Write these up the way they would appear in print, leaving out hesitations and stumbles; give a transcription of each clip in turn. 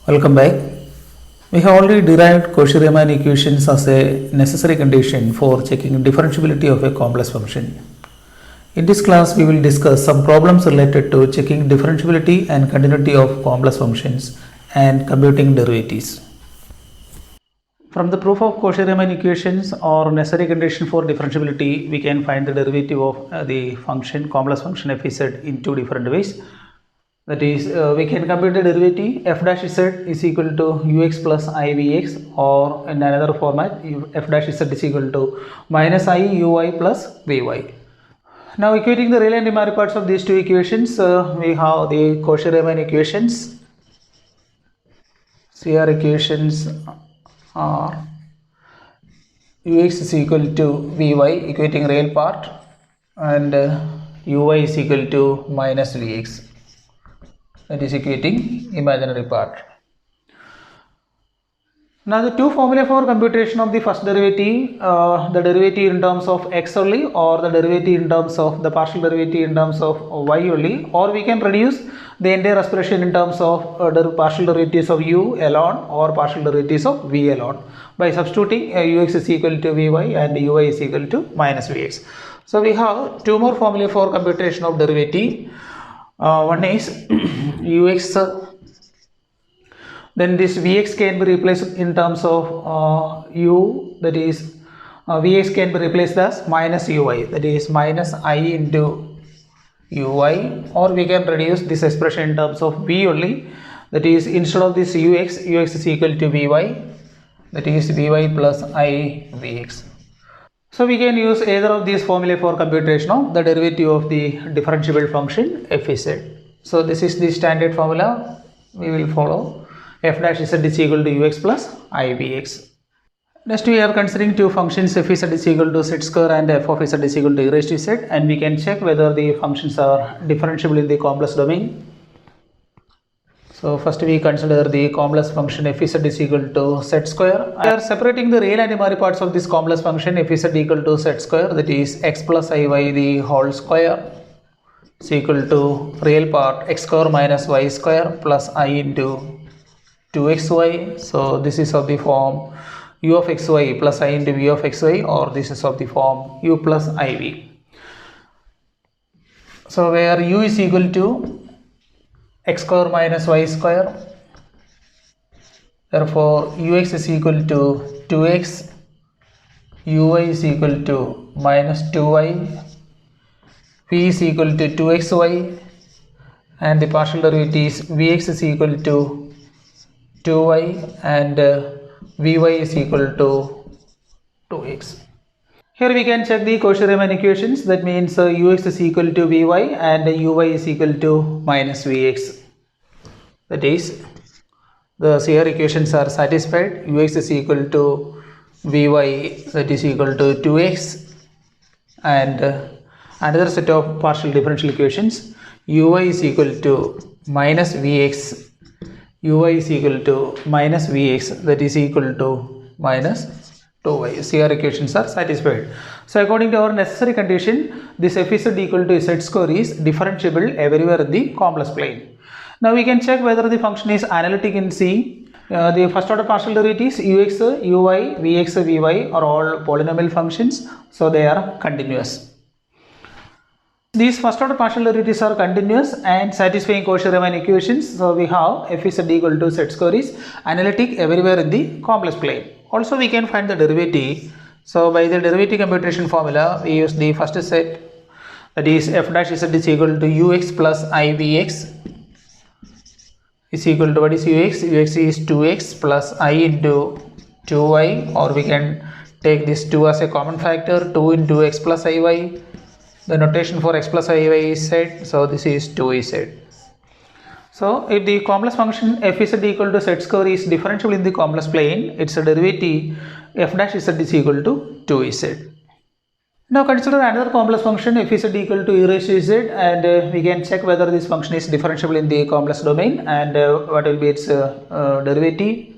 Welcome back. We have already derived Cauchy-Riemann equations as a necessary condition for checking differentiability of a complex function. In this class, we will discuss some problems related to checking differentiability and continuity of complex functions and computing derivatives. From the proof of Cauchy-Riemann equations or necessary condition for differentiability, we can find the derivative of the function, complex function f z in two different ways. That is, we can compute the derivative f dash z is equal to ux plus ivx, or in another format f dash z is equal to minus I ui plus vy. Now equating the real and imaginary parts of these two equations, we have the Cauchy-Riemann equations. CR equations are ux is equal to vy, equating real part, and uy is equal to minus vx, that is equating imaginary part. Now the two formulae for computation of the first derivative, the derivative in terms of x only, or the derivative in terms of the partial derivative in terms of y only, or we can reduce the entire expression in terms of the partial derivatives of u alone or partial derivatives of v alone by substituting ux is equal to vy and uy is equal to minus vx. So we have two more formulae for computation of derivative. One is ux, then this vx can be replaced in terms of u, that is vx can be replaced as minus ui, that is minus I into ui, or we can reduce this expression in terms of v only, that is instead of this ux is equal to vy, that is vy plus I vx. So we can use either of these formulae for computation of the derivative of the differentiable function f z. So this is the standard formula we will follow. F dash z is equal to ux plus ivx. Next we are considering two functions, f z is equal to z square and f of z is equal to e raised to z, and we can check whether the functions are differentiable in the complex domain. So first we consider the complex function f z is equal to z square. We are separating the real and imaginary parts of this complex function f z equal to z square, that is x plus iy the whole square is equal to real part x square minus y square plus I into 2xy. So this is of the form u of xy plus I into v of xy, or this is of the form u plus iv. So where u is equal to x square minus y square, therefore ux is equal to 2x, uy is equal to minus 2y, v is equal to 2xy, and the partial derivative is vx is equal to 2y and vy is equal to 2x. Here we can check the Cauchy-Riemann equations, that means ux is equal to vy and uy is equal to minus vx. That is, the CR equations are satisfied. Ux is equal to vy, that is equal to 2x, and another set of partial differential equations, uy is equal to minus vx, uy is equal to minus vx, that is equal to minus 2y. CR equations are satisfied. So according to our necessary condition, this f z equal to z square is differentiable everywhere in the complex plane. Now we can check whether the function is analytic in C. The first order partial derivatives ux, uy, vx, vy are all polynomial functions, so they are continuous. These first order partial derivatives are continuous and satisfying Cauchy-Riemann equations. So we have f z equal to z square is analytic everywhere in the complex plane. Also we can find the derivative. So by the derivative computation formula, we use the first set, that is f dash z is equal to ux plus ivx is equal to, what is ux? Ux is 2x plus I into 2y, or we can take this 2 as a common factor, 2 into x plus iy. The notation for x plus iy is z, so this is 2z. So if the complex function f z equal to z square is differentiable in the complex plane, its derivative f dash z is equal to 2z. Now consider another complex function f z equal to e raised to z, and we can check whether this function is differentiable in the complex domain and what will be its derivative.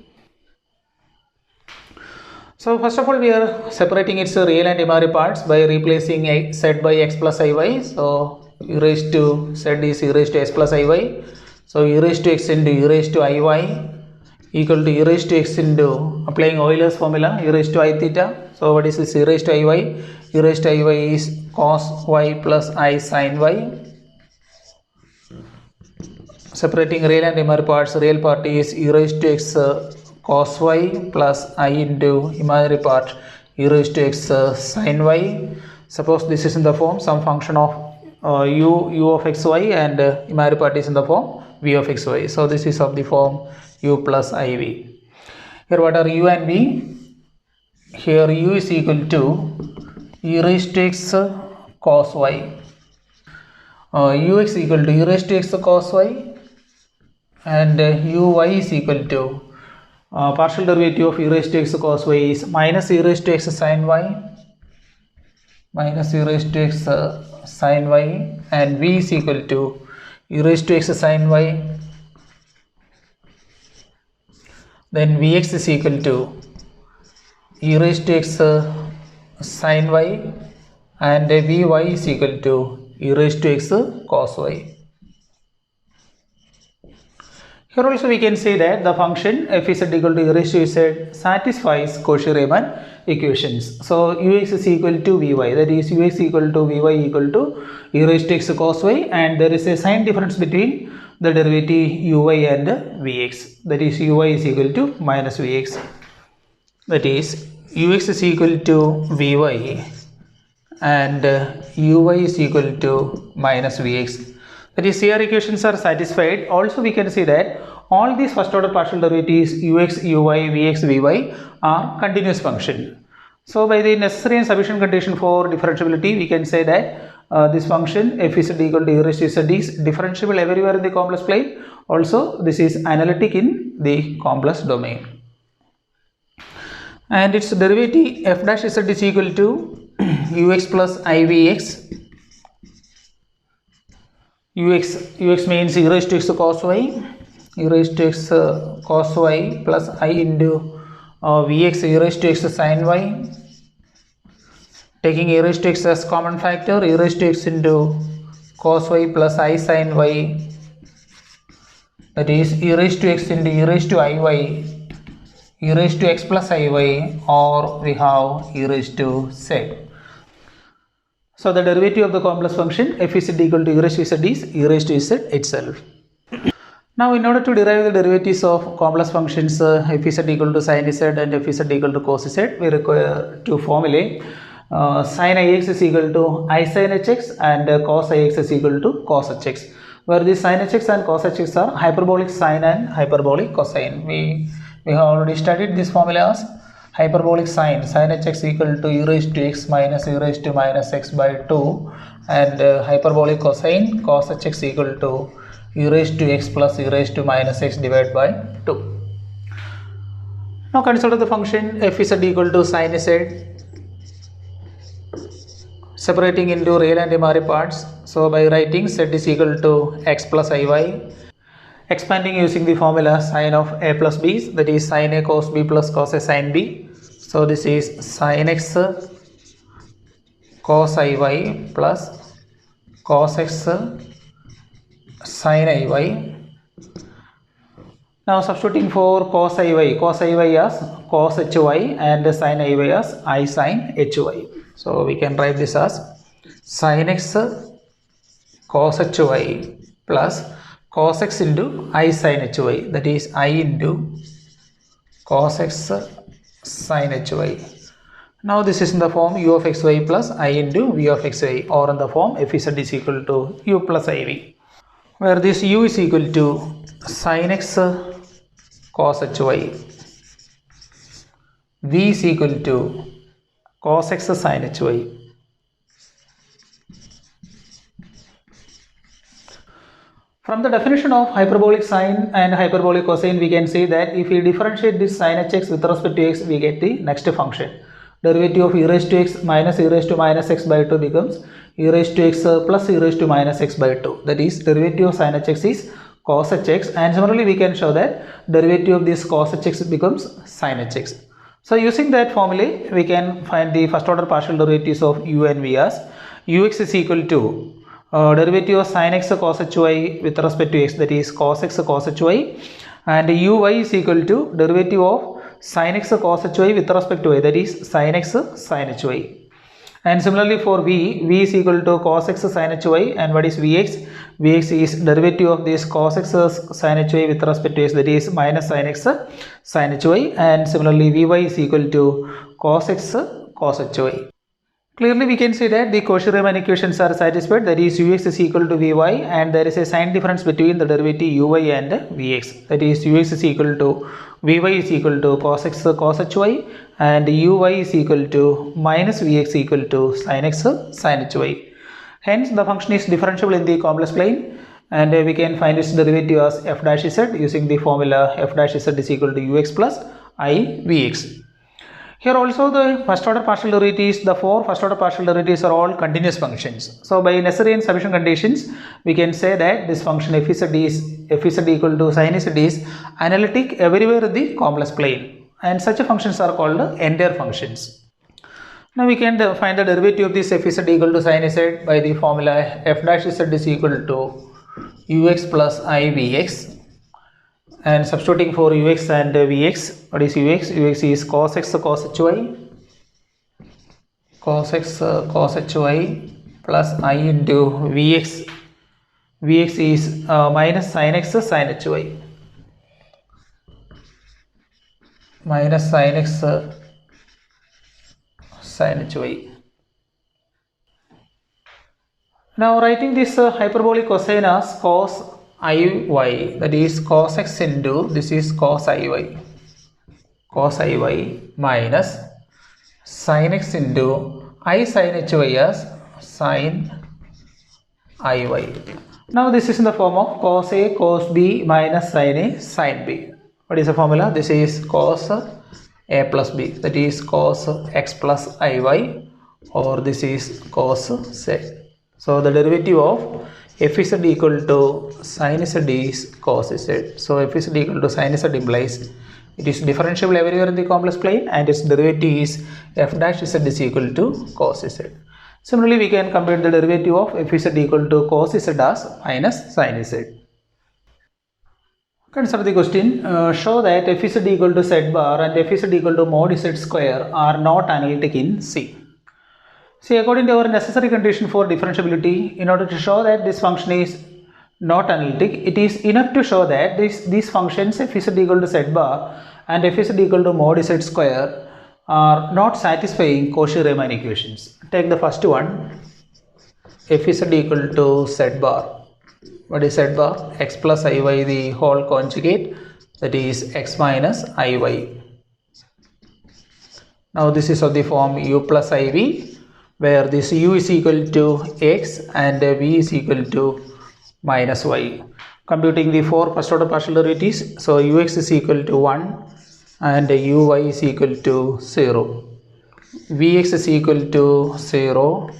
So first of all, we are separating its real and imaginary parts by replacing z by x plus iy. So e raised to z is e raised to x plus iy. So e raised to x into e raised to iy equal to e raised to x into applying Euler's formula e raised to I theta. So what is this e raised to iy? E raised to iy is cos y plus I sin y. Separating real and imaginary parts, real part is e raised to x cos y plus I into imaginary part e raised to x sin y. Suppose this is in the form some function of u of xy and imaginary part is in the form v of xy. So this is of the form u plus iv. Here what are u and v? Here u is equal to e raised to x cos y. Ux equal to e raised to x cos y, and uy is equal to partial derivative of e raised to x cos y is minus e raised to x sin y, minus e raised to x sin y, and v is equal to e raised to x sin y. Then vx is equal to e raised to x sin y, and vy is equal to e raised to x cos y. Here also we can say that the function f is equal to e raised to z satisfies Cauchy-Riemann equations. So ux is equal to vy, that is ux equal to vy equal to e raised to x cos y, and there is a sign difference between the derivative uy and vx, that is uy is equal to minus vx, that is ux is equal to vy and uy is equal to minus vx. That is, here equations are satisfied. Also we can see that all these first order partial derivatives ux, uy, vx, vy are continuous function. So by the necessary and sufficient condition for differentiability, we can say that this function f is equal to e raised to z is differentiable everywhere in the complex plane. Also this is analytic in the complex domain. And its derivative f dash z is equal to ux plus ivx. ux means e raised to x cos y, e raised to x cos y plus I into vx e raised to x sin y. Taking e raised to x as common factor, e raised to x into cos y plus I sin y, that is e raised to x into e raised to iy, e raised to x plus iy, or we have e raised to z. So the derivative of the complex function f is equal to e raised to z is e raised to z itself. Now in order to derive the derivatives of complex functions f is equal to sin z and f is equal to cos z, we require two formulae. Sin ix is equal to I sin hx and cos ix is equal to cos hx, where the sin hx and cos hx are hyperbolic sine and hyperbolic cosine. We have already studied these formulas. Hyperbolic sine hx equal to e raised to x minus e raised to minus x by 2, and hyperbolic cosine cos hx equal to e raised to x plus e raised to minus x divided by 2. Now consider the function f is equal to sin z, separating into real and imaginary parts. So by writing z is equal to x plus iy, expanding using the formula sin of a plus b, that is sin a cos b plus cos a sin b. So this is sin x cos iy plus cos x sin iy. Now substituting for cos iy as cos hy and sin iy as I sin hy. So we can write this as sin x cos hy plus cos x into I sin hy, that is I into cos x sin hy. Now this is in the form u of xy plus I into v of xy, or in the form f is equal to u plus iv, where this u is equal to sin x cos hy, v is equal to cos x sin hy. From the definition of hyperbolic sine and hyperbolic cosine, we can say that if we differentiate this sin hx with respect to x, we get the next function. Derivative of e raised to x minus e raised to minus x by 2 becomes e raised to x plus e raised to minus x by 2. That is, derivative of sin hx is cos hx, and similarly we can show that derivative of this cos hx becomes sin hx. So using that formula, we can find the first order partial derivatives of u and v as ux is equal to derivative of sin x cos hy with respect to x, that is cos x cos hy, and uy is equal to derivative of sin x cos hy with respect to y, that is sin x sin hy. And similarly for v is equal to cos x sin hy, and what is vx? Vx is derivative of this cos x sin hy with respect to x, that is minus sin x sin hy, and similarly vy is equal to cos x cos hy. Clearly we can say that the Cauchy-Riemann equations are satisfied, that is ux is equal to vy, and there is a sign difference between the derivative uy and vx, that is ux is equal to vy is equal to cos x cos hy, and uy is equal to minus vx equal to sin x sin hy. Hence the function is differentiable in the complex plane, and we can find its derivative as f dash z using the formula f dash z is equal to ux plus I vx. Here also the first order partial derivatives, the four first order partial derivatives are all continuous functions. So by necessary and sufficient conditions, we can say that this function f z equal to sin z is analytic everywhere in the complex plane, and such functions are called entire functions. Now we can find the derivative of this f z equal to sin z by the formula f dash z is equal to ux plus I vx. And substituting for ux and vx, what is ux? Ux is cos x cos hy, cos x cos hy plus I into vx. Vx is minus sin x sin hy, minus sin x sin hy. Now writing this hyperbolic cosine as cos iy, that is cos x into this is cos iy, cos iy minus sin x into I sin hy as sin iy. Now this is in the form of cos a cos b minus sin a sin b. What is the formula? This is cos a plus b, that is cos x plus iy, or this is cos z. So the derivative of f z equal to sin z is cos z. So f z equal to sin z implies it is differentiable everywhere in the complex plane, and its derivative is f dash z is equal to cos z. Similarly, we can compute the derivative of f z equal to cos z as minus sin z. Consider the question. Show that f z equal to z bar and f z equal to mod z square are not analytic in C. See, according to our necessary condition for differentiability, in order to show that this function is not analytic, it is enough to show that these functions f z equal to z bar and f z equal to mod z square are not satisfying Cauchy-Riemann equations. Take the first one, f z equal to z bar. What is z bar? X plus iy the whole conjugate, that is x minus iy. Now this is of the form u plus iv, where this u is equal to x and v is equal to minus y. Computing the four first order partial derivatives, so ux is equal to 1 and uy is equal to 0. Vx is equal to 0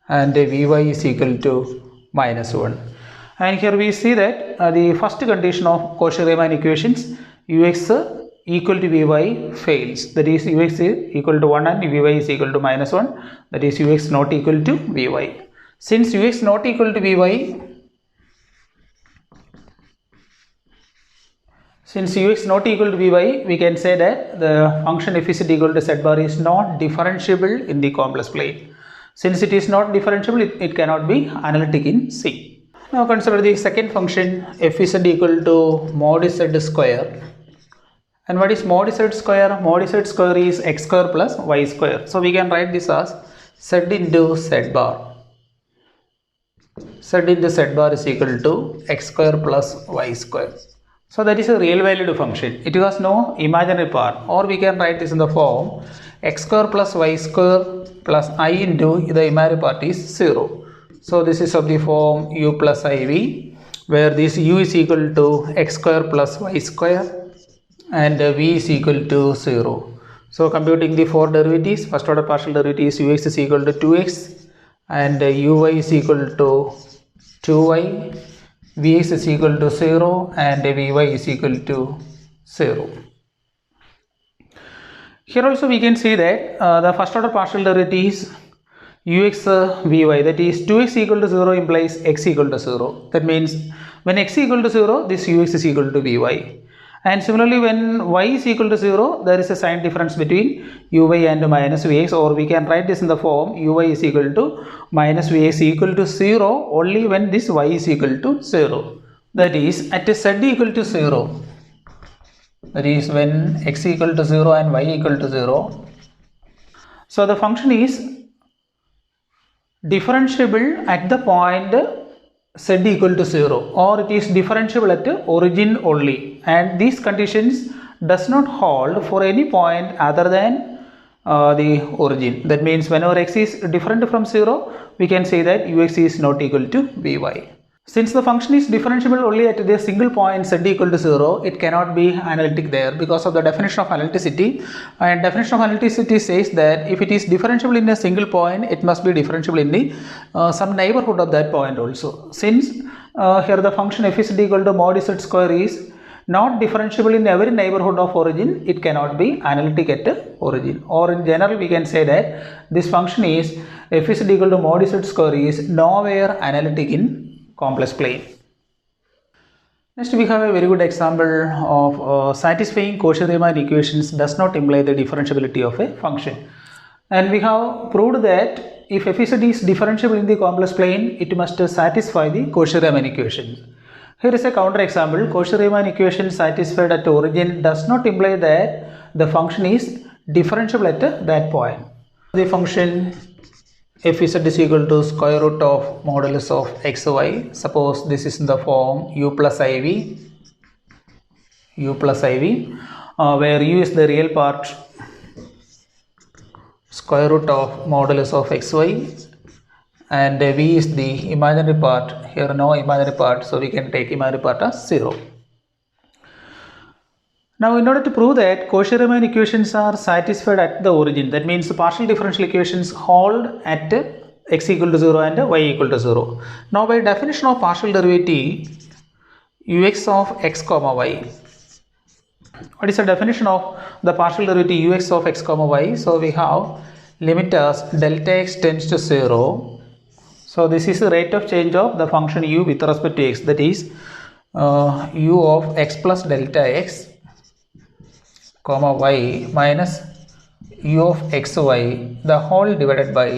and vy is equal to minus 1. And here we see that the first condition of Cauchy-Riemann equations, ux equal to vy fails, that is ux is equal to 1 and vy is equal to minus 1, that is ux not equal to vy. Since ux not equal to vy, we can say that the function f is equal to z bar is not differentiable in the complex plane. Since it is not differentiable, it cannot be analytic in C. Now consider the second function f is equal to mod z square. And what is mod z square? Mod z square is x square plus y square. So we can write this as z into z bar. Z into z bar is equal to x square plus y square. So that is a real valued function. It has no imaginary part, or we can write this in the form x square plus y square plus I into the imaginary part is 0. So this is of the form u plus iv, where this u is equal to x square plus y square and v is equal to 0. So computing the four derivatives, first order partial derivatives, ux is equal to 2x and uy is equal to 2y, vx is equal to 0 and vy is equal to 0. Here also we can see that the first order partial derivatives ux vy, that is 2x equal to 0 implies x equal to 0. That means when x equal to 0, this ux is equal to vy. And similarly, when y is equal to 0, there is a sign difference between uy and minus vx, or we can write this in the form uy is equal to minus vx equal to 0 only when this y is equal to 0. That is, at z equal to 0, that is when x equal to 0 and y equal to 0. So the function is differentiable at the point z equal to 0, or it is differentiable at origin only, and these conditions does not hold for any point other than the origin. That means whenever x is different from 0, we can say that ux is not equal to vy. Since the function is differentiable only at the single point z equal to 0, it cannot be analytic there because of the definition of analyticity. And definition of analyticity says that if it is differentiable in a single point, it must be differentiable in the some neighborhood of that point also. Since here the function f is equal to mod z square is not differentiable in every neighborhood of origin, it cannot be analytic at origin. Or in general, we can say that this function is f is equal to mod z square is nowhere analytic in complex plane. Next, we have a very good example of satisfying Cauchy-Riemann equations does not imply the differentiability of a function. And we have proved that if f is differentiable in the complex plane, it must satisfy the Cauchy-Riemann equation. Here is a counter example. Cauchy-Riemann equation satisfied at origin does not imply that the function is differentiable at that point. The function f is equal to square root of modulus of xy. Suppose this is in the form u plus iv, where u is the real part, square root of modulus of xy, and v is the imaginary part. Here no imaginary part, so we can take imaginary part as 0. Now, in order to prove that Cauchy-Riemann equations are satisfied at the origin, that means the partial differential equations hold at x equal to 0 and y equal to 0. Now, by definition of partial derivative ux of x comma y, what is the definition of the partial derivative ux of x comma y? So, we have limit as delta x tends to 0. So, this is the rate of change of the function u with respect to x, that is u of x plus delta x comma y minus u of xy the whole divided by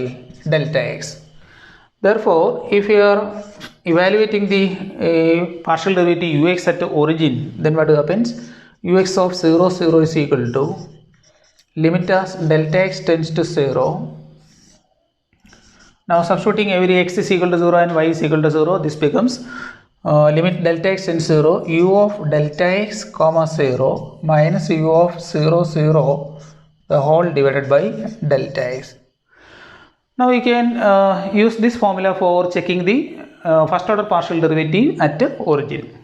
delta x. Therefore, if you are evaluating the partial derivative ux at the origin, then what happens? Ux of 0, 0 is equal to limit as delta x tends to 0. Now, substituting every x is equal to 0 and y is equal to 0, this becomes limit delta x tends to 0, u of delta x comma 0 minus u of 0, 0 the whole divided by delta x. Now, we can use this formula for checking the first order partial derivative at origin.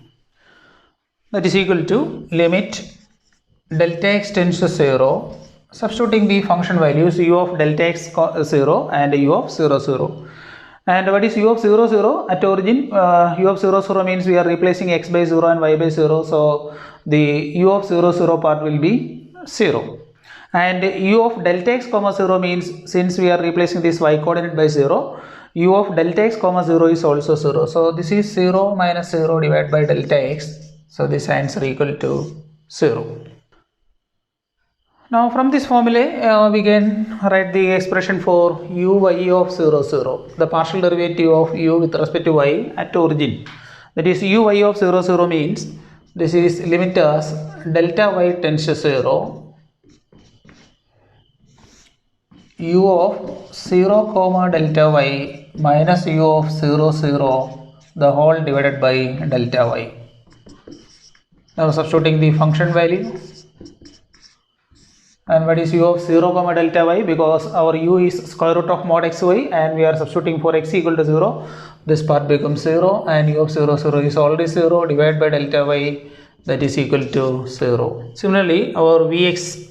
That is equal to limit delta x tends to 0, substituting the function values u of delta x 0 and u of 0, 0. And what is u of 0, 0 at origin? U of 0, 0 means we are replacing x by 0 and y by 0. So, the u of 0, 0 part will be 0. And u of delta x comma 0 means since we are replacing this y coordinate by 0, u of delta x comma 0 is also 0. So, this is 0 minus 0 divided by delta x. So, this answer equal to 0. Now, from this formula, we can write the expression for uy of 0, 0, the partial derivative of u with respect to y at origin. That is, uy of 0, 0 means this is limit as delta y tends to 0, u of 0 comma delta y minus u of 0, 0 the whole divided by delta y. Now, substituting the function value. And what is u of 0 comma delta y? Because our u is square root of mod xy and we are substituting for x equal to 0. This part becomes 0 and u of 0, 0 is already 0 divided by delta y, that is equal to 0. Similarly, our vx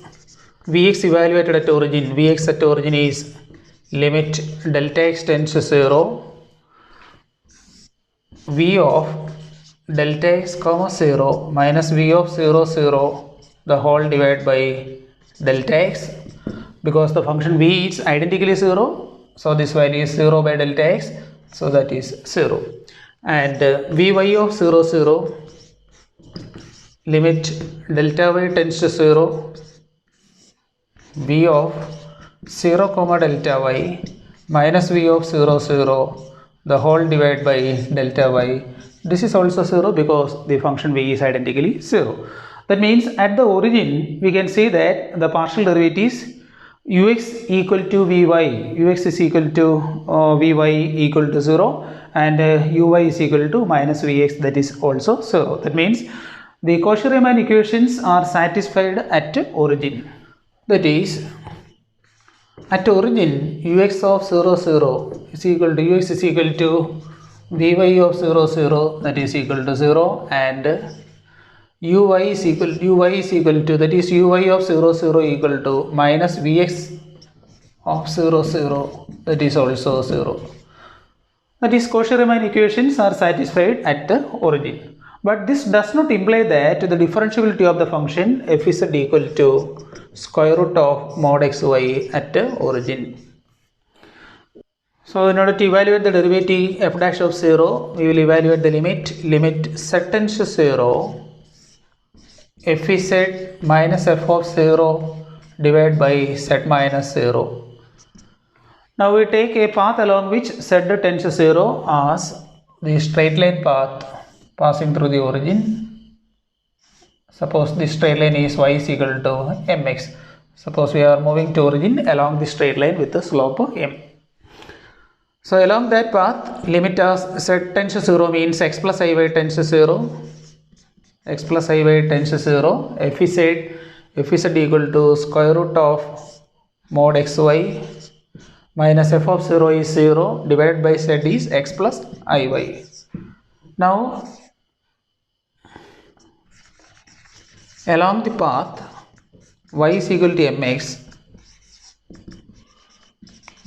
evaluated at origin, vx at origin is limit delta x tends to 0, v of delta x comma 0 minus v of 0, 0 the whole divided by delta x, because the function v is identically 0, so this value is 0 by delta x, so that is 0. And vy of 0, 0 limit delta y tends to 0, v of 0 comma delta y minus v of 0 0 the whole divided by delta y. This is also 0 because the function v is identically 0. That means at the origin we can say that the partial derivatives ux equal to vy, ux is equal to vy equal to 0 and uy is equal to minus vx, that is also 0. That means the Cauchy-Riemann equations are satisfied at origin. That is, at origin ux of 0 0 is equal to ux is equal to vy of 0 0, that is equal to 0, and uy is equal to, that is uy of 0 0 equal to minus vx of 0 0, that is also 0. That is, Cauchy-Riemann equations are satisfied at the origin. But this does not imply that the differentiability of the function f z equal to square root of mod xy at the origin. So in order to evaluate the derivative f dash of 0, we will evaluate the limit z tends to 0, f z minus f of 0 divided by z minus 0. Now we take a path along which z tends to 0 as the straight line path passing through the origin. Suppose the straight line is y is equal to mx. Suppose we are moving to origin along the straight line with the slope of m. So along that path, limit as z tends to 0 means x plus iy tends to 0, x plus iy tends to 0, f z equal to square root of mod xy minus f of 0 is 0 divided by z is x plus iy. Now along the path y is equal to mx,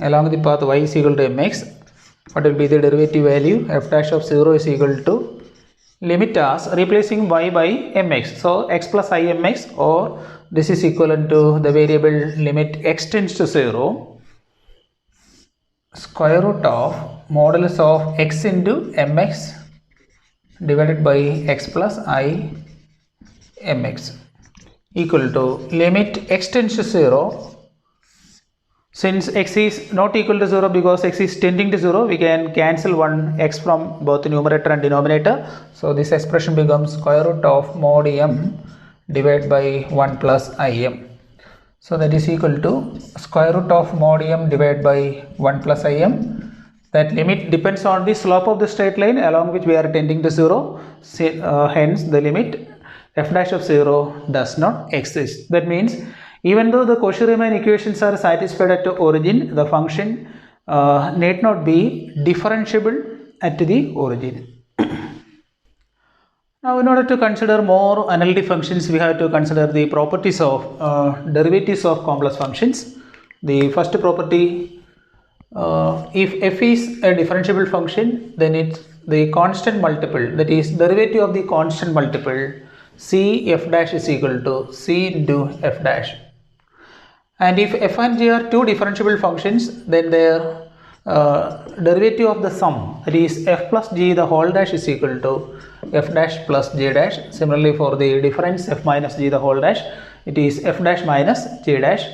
along the path y is equal to mx, what will be the derivative value? F dash of 0 is equal to limit as replacing y by mx. So x plus I mx, or this is equivalent to the variable limit x tends to 0 square root of modulus of x into mx divided by x plus I mx equal to limit x tends to 0. Since x is not equal to 0 because x is tending to 0, we can cancel one x from both numerator and denominator. So this expression becomes square root of mod m divided by 1 plus im. So that is equal to square root of mod m divided by 1 plus im. That limit depends on the slope of the straight line along which we are tending to 0. Hence the limit f dash of 0 does not exist. That means even though the Cauchy-Riemann equations are satisfied at the origin, the function need not be differentiable at the origin. Now in order to consider more analytic functions, we have to consider the properties of derivatives of complex functions. The first property, if f is a differentiable function, then it's the constant multiple, that is derivative of the constant multiple c f dash is equal to c into f dash. And if f and g are two differentiable functions, then their derivative of the sum, that is f plus g the whole dash is equal to f dash plus g dash. Similarly for the difference f minus g the whole dash, it is f dash minus g dash.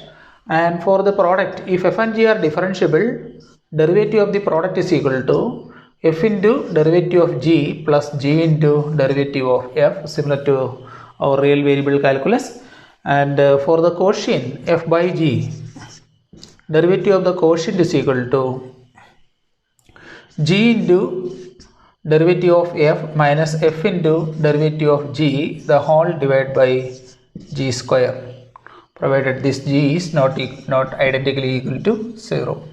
And for the product, if f and g are differentiable, derivative of the product is equal to f into derivative of g plus g into derivative of f, similar to our real variable calculus. And for the quotient f by g, derivative of the quotient is equal to g into derivative of f minus f into derivative of g the whole divided by g square, provided this g is not identically equal to 0.